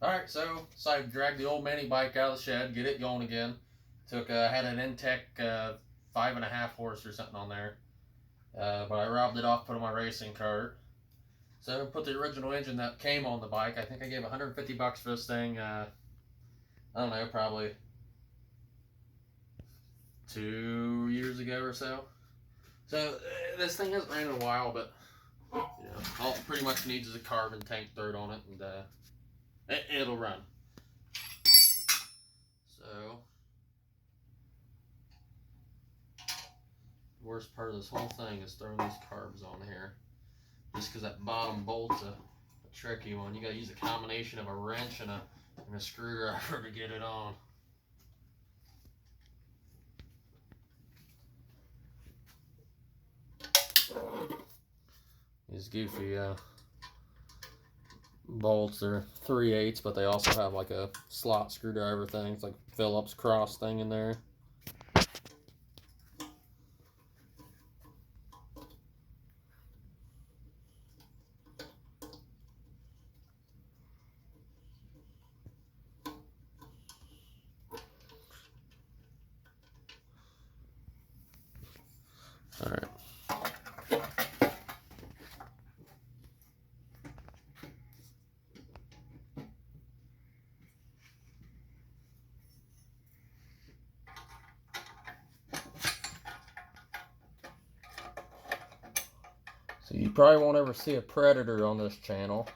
Alright, so I dragged the old mini bike out of the shed, get it going again. Had an Intech 5.5 horse or something on there. But I robbed it off, put it on my racing cart. So I put the original engine that came on the bike. I think I gave $150 for this thing. I don't know, probably 2 years ago or so. So this thing hasn't ran in a while, but all it pretty much needs is a carbon tank dirt on it, and it'll run. So the worst part of this whole thing is throwing these carbs on here, just because that bottom bolt's a tricky one. You got to use a combination of a wrench and a screwdriver to get it on. These goofy bolts are 3/8, but they also have like a slot screwdriver thing. It's like Phillips cross thing in there. All right. So you probably won't ever see a Predator on this channel.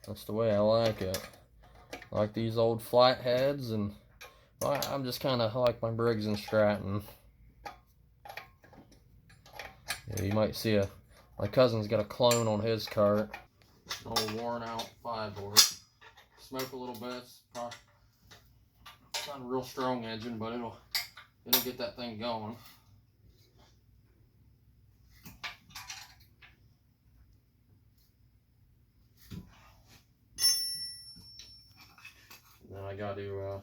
That's the way I like it. I like these old flatheads, and well, I'm just kind of like my Briggs and Stratton. Yeah, you might see my cousin's got a clone on his cart. An old worn out 5-bore. Smoke a little bit. It's not a real strong engine, but it'll get that thing going. And then I got to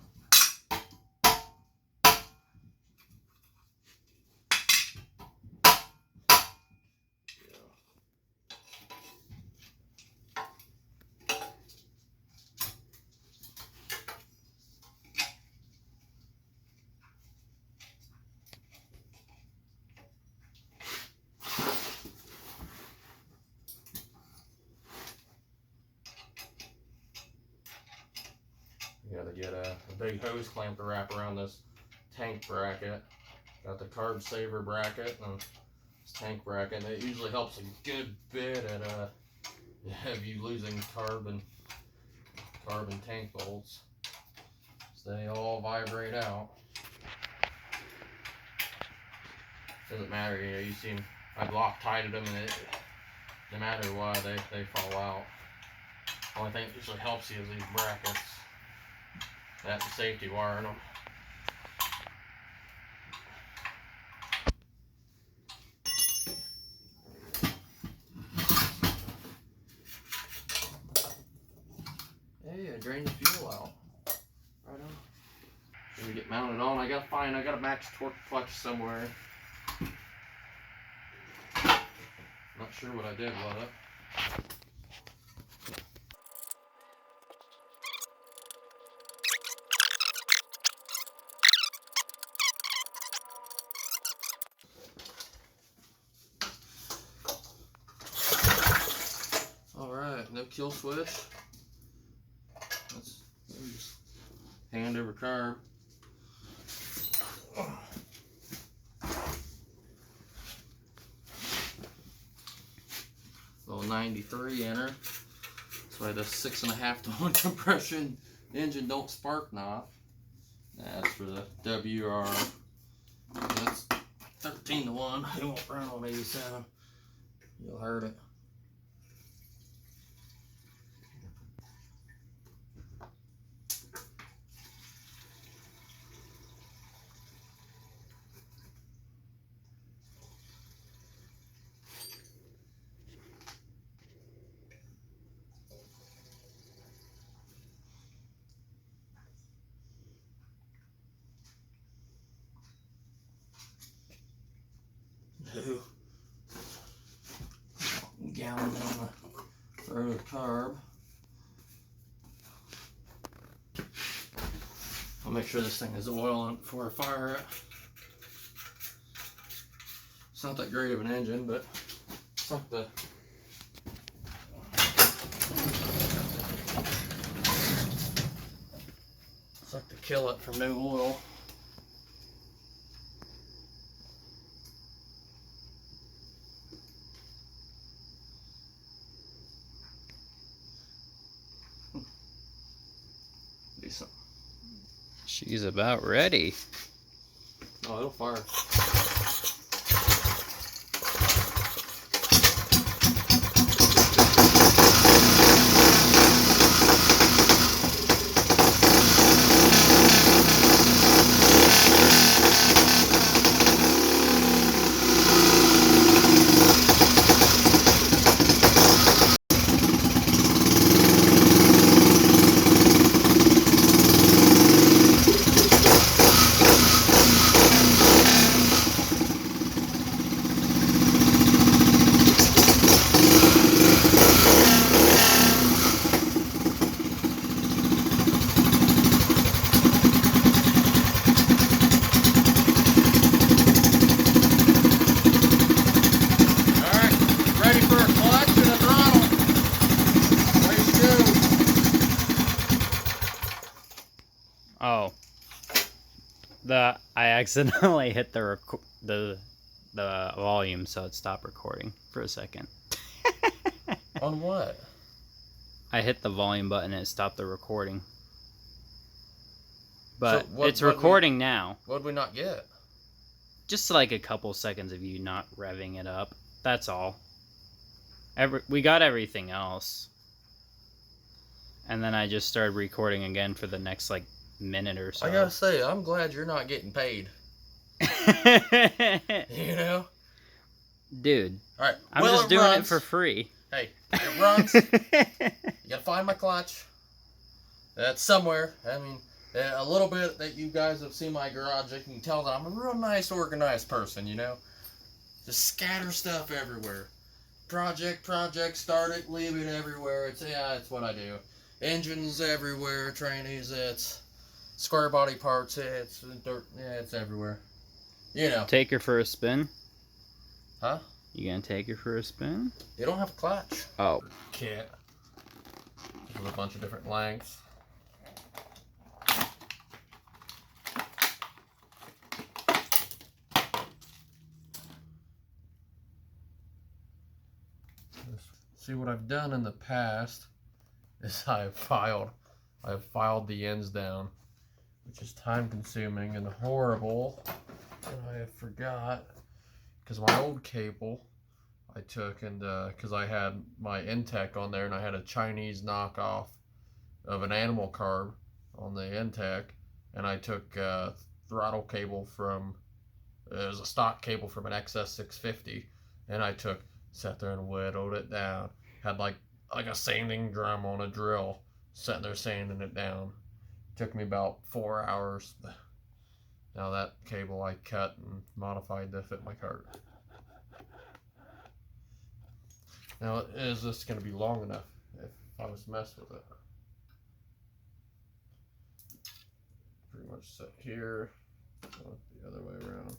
get a big hose clamp to wrap around this tank bracket. Got the carb saver bracket and this tank bracket. And it usually helps a good bit at of you losing carbon tank bolts. So they all vibrate out. Doesn't matter, you see them, I've Loctited them, and no matter what, they fall out. Only thing that usually helps you is these brackets. That's the safety wire in them. Hey, I drained the fuel out. Right on. Let me get mounted on. I got a max torque clutch somewhere. Not sure what I did with it. Alright, no kill switch. Let's just hand over carb. Little 93 in her. That's why the 6.5 to 1 compression engine don't spark knob. That's for the WR. That's 13 to 1. It won't run on 87. You'll hurt it. Gallon on the road of carb. I'll make sure this thing is oiling before I fire it. It's not that great of an engine, but it's like the kill it from no oil. Decent. She's about ready. Oh, it'll fire. Oh, I accidentally hit the volume, so it stopped recording for a second. On what? I hit the volume button and it stopped the recording. But So it's recording now. What'd we not get? Just like a couple seconds of you not revving it up. That's all. We got everything else. And then I just started recording again for the next like minute or so. I gotta say, I'm glad you're not getting paid. You know? Dude. Alright. I'm just doing it for free. Hey, it runs. You gotta find my clutch. That's somewhere. I mean, a little bit that you guys have seen my garage, you can tell that I'm a real nice, organized person, you know? Just scatter stuff everywhere. Project, start it, leave it everywhere. It's what I do. Engines everywhere, trannies, it's square body parts, it's dirt, it's everywhere. You know. Take her for a spin? Huh? You gonna take her for a spin? You don't have a clutch. Oh. Kit. With a bunch of different lengths. See, what I've done in the past is I have filed the ends down, which is time consuming and horrible. And I forgot, because my old cable I took, and because I had my Intech on there and I had a Chinese knockoff of an animal carb on the Intech, and I took throttle cable from, it was a stock cable from an XS650, and I sat there and whittled it down. Had like a sanding drum on a drill, sitting there sanding it down. Took me about 4 hours. Now that cable I cut and modified to fit my cart. Now, is this going to be long enough if I was to mess with it? Pretty much set here, the other way around.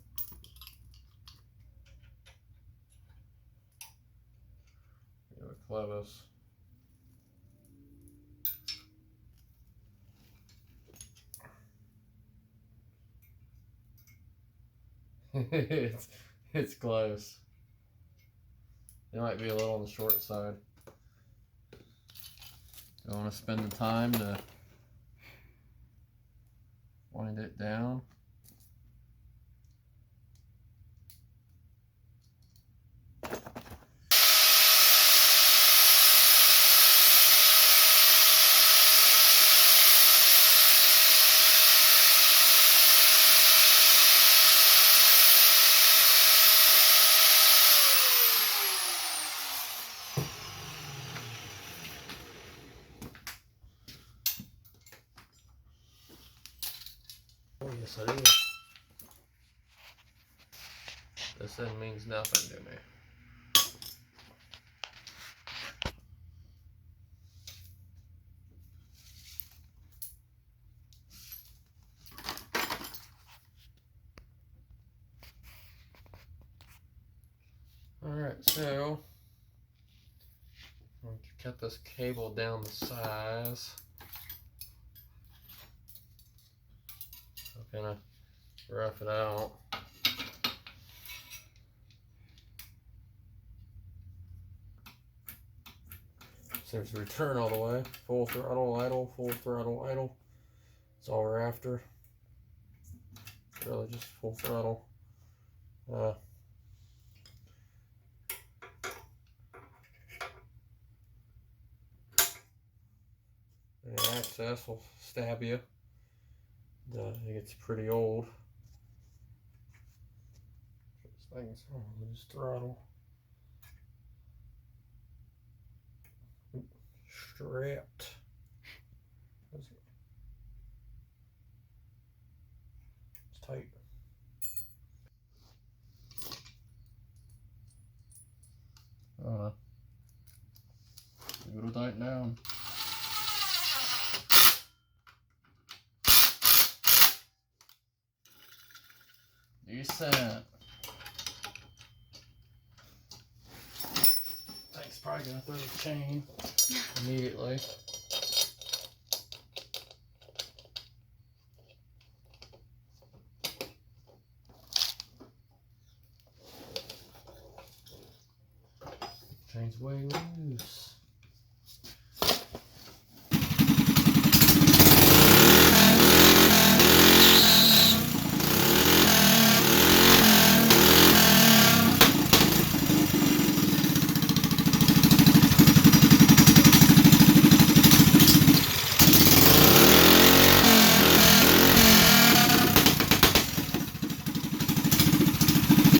We have a clevis. it's close. It might be a little on the short side. I want to spend the time to wind it down. Oh, yes, it is. This end means nothing to me. So, I'm going to cut this cable down the size. I'm gonna rough it out. So there's return all the way, full throttle, idle, full throttle, idle. That's all we're after. Really just full throttle. The access will stab you. It gets pretty old. This thing's lose throttle. Strapped. It's tight. It'll tighten down. Decent. Thing's probably gonna throw the chain immediately.